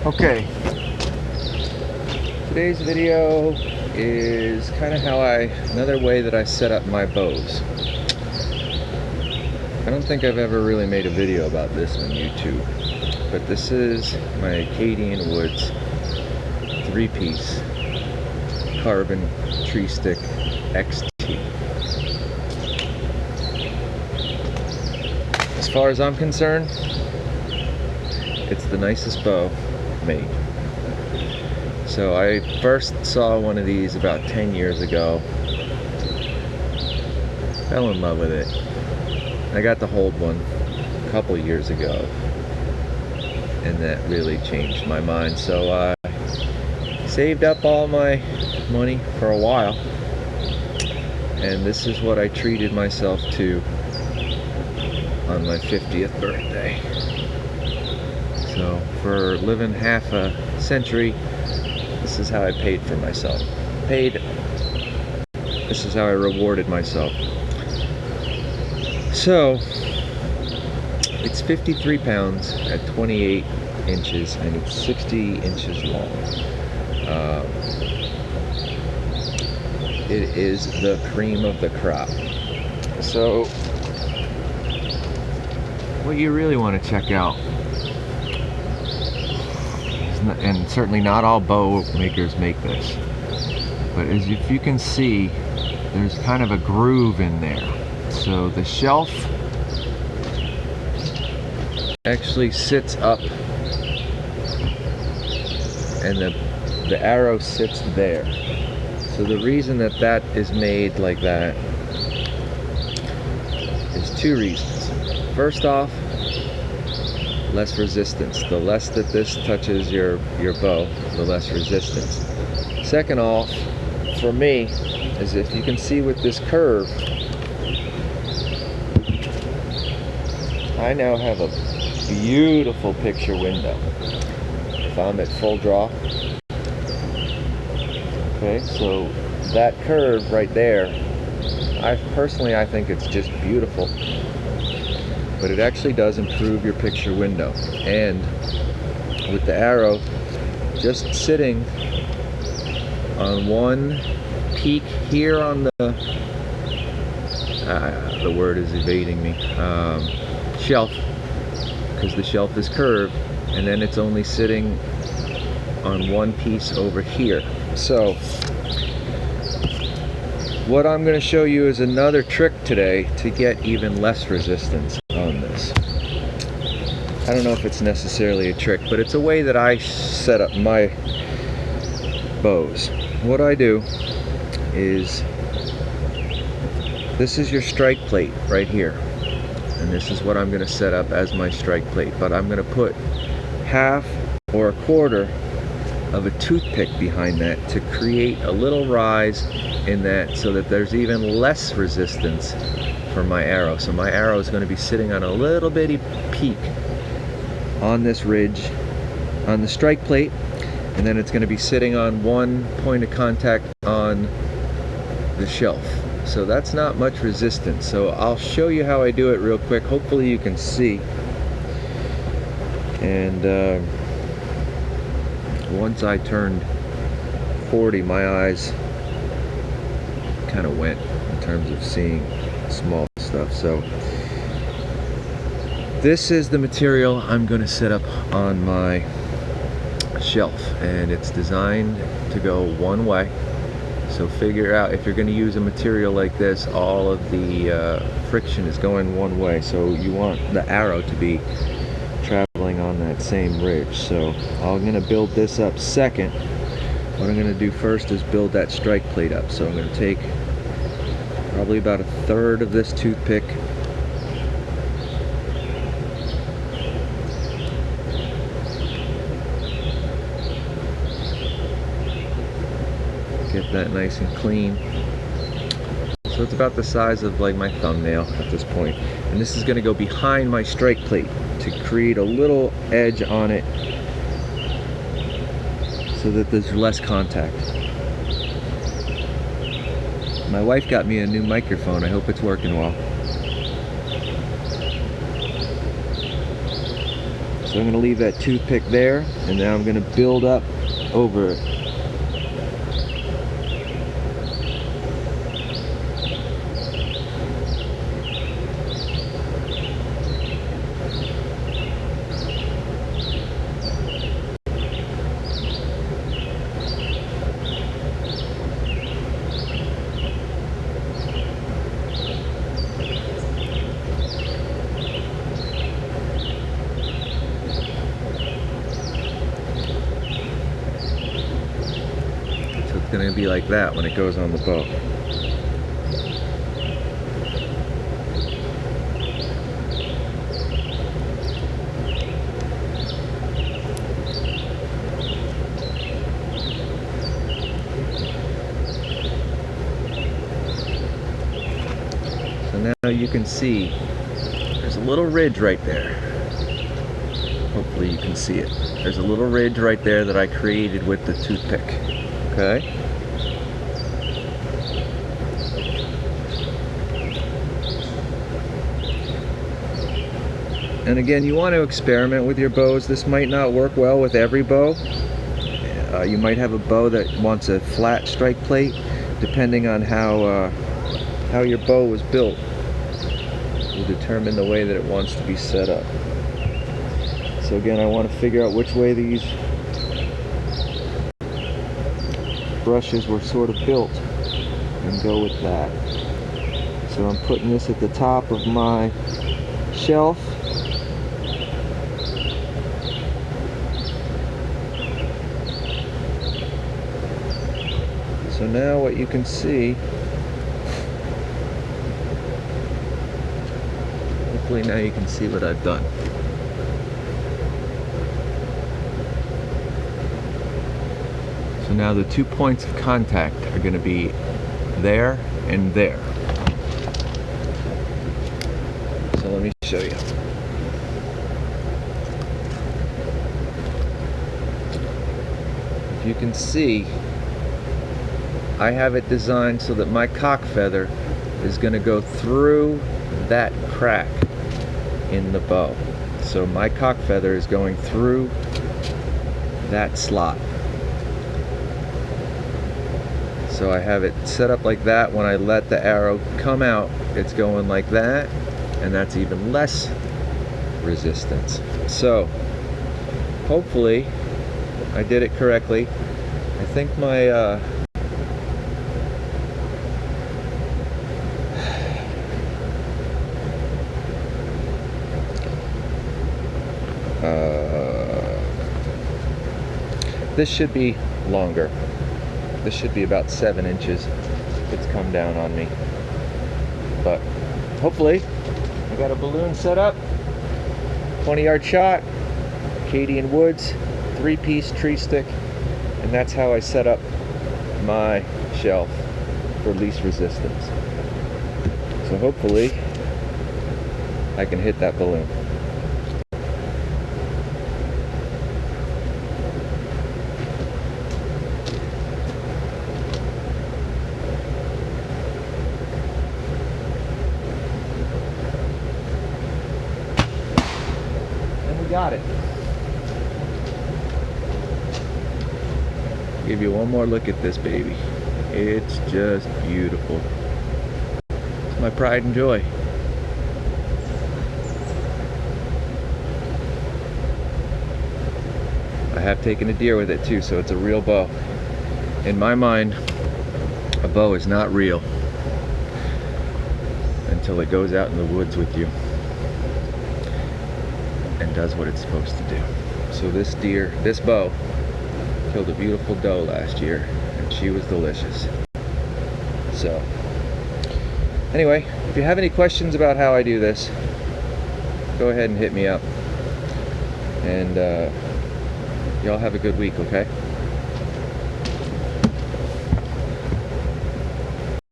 Okay, today's video is kind of another way that I set up my bows. I don't think I've ever really made a video about this on YouTube, but this is my Acadian Woods 3-piece carbon tree stick XT. As far as I'm concerned, it's the nicest bow made. So I first saw one of these about 10 years ago, fell in love with it. I got to hold one a couple years ago, and that really changed my mind. So I saved up all my money for a while, and this is what I treated myself to on my 50th birthday. So for living half a century, this is how I paid for myself. This is how I rewarded myself. So it's 53 pounds at 28 inches, and it's 60 inches long. It is the cream of the crop. So what you really want to check out, and certainly not all bow makers make this, but as if you can see, there's kind of a groove in there. So the shelf actually sits up, and the arrow sits there. So the reason that is made like that is two reasons. First off, less resistance. The less that this touches your bow, the less resistance. Second off, for me, is if you can see with this curve, I now have a beautiful picture window. If I'm at full draw. Okay, so that curve right there, I think it's just beautiful. But it actually does improve your picture window. And with the arrow just sitting on one peak here on the word is evading me, shelf, because the shelf is curved, and then it's only sitting on one piece over here. So what I'm going to show you is another trick today to get even less resistance on this. I don't know if it's necessarily a trick, but it's a way that I set up my bows. What I do is, this is your strike plate right here, and this is what I'm going to set up as my strike plate, but I'm going to put half or a quarter of a toothpick behind that to create a little rise in that, so that there's even less resistance for my arrow. So my arrow is going to be sitting on a little bitty peak on this ridge on the strike plate, and then it's going to be sitting on one point of contact on the shelf. So that's not much resistance. So I'll show you how I do it real quick. Hopefully you can see. And once I turned 40, my eyes kind of went in terms of seeing small stuff. So this is the material I'm going to set up on my shelf, and it's designed to go one way. So figure out, if you're going to use a material like this, all of the friction is going one way, so you want the arrow to be traveling on that same ridge. So I'm going to build this up second. What I'm going to do first is build that strike plate up. So I'm going to take probably about a third of this toothpick, get that nice and clean. So it's about the size of like my thumbnail at this point. And this is going to go behind my strike plate to create a little edge on it so that there's less contact. My wife got me a new microphone. I hope it's working well. So So I'm going to leave that toothpick there, and now I'm going to build up over it. It's going to be like that when it goes on the bow. So now you can see there's a little ridge right there. Hopefully you can see it. There's a little ridge right there that I created with the toothpick. Okay? And again, you want to experiment with your bows. This might not work well with every bow. You might have a bow that wants a flat strike plate, depending on how your bow was built will determine the way that it wants to be set up. So again, I want to figure out which way these brushes were sort of built and go with that. So I'm putting this at the top of my shelf. So now what you can see, hopefully now you can see what I've done. So now the 2 points of contact are going to be there and there. So let me show you. If you can see, I have it designed so that my cock feather is going to go through that crack in the bow. So my cock feather is going through that slot. So I have it set up like that. When I let the arrow come out, it's going like that, and that's even less resistance. So hopefully I did it correctly. I think my this should be longer. This should be about 7 inches. It's come down on me. But hopefully, I got a balloon set up. 20-yard shot, Acadian Woods, 3-piece tree stick, and that's how I set up my shelf for least resistance. So hopefully, I can hit that balloon. Got it. Give you one more look at this baby. It's just beautiful. It's my pride and joy. I have taken a deer with it too, so it's a real bow. In my mind, a bow is not real until it goes out in the woods with you and does what it's supposed to do. So this deer, this bow, killed a beautiful doe last year, and she was delicious. So, anyway, if you have any questions about how I do this, go ahead and hit me up. And y'all have a good week, okay?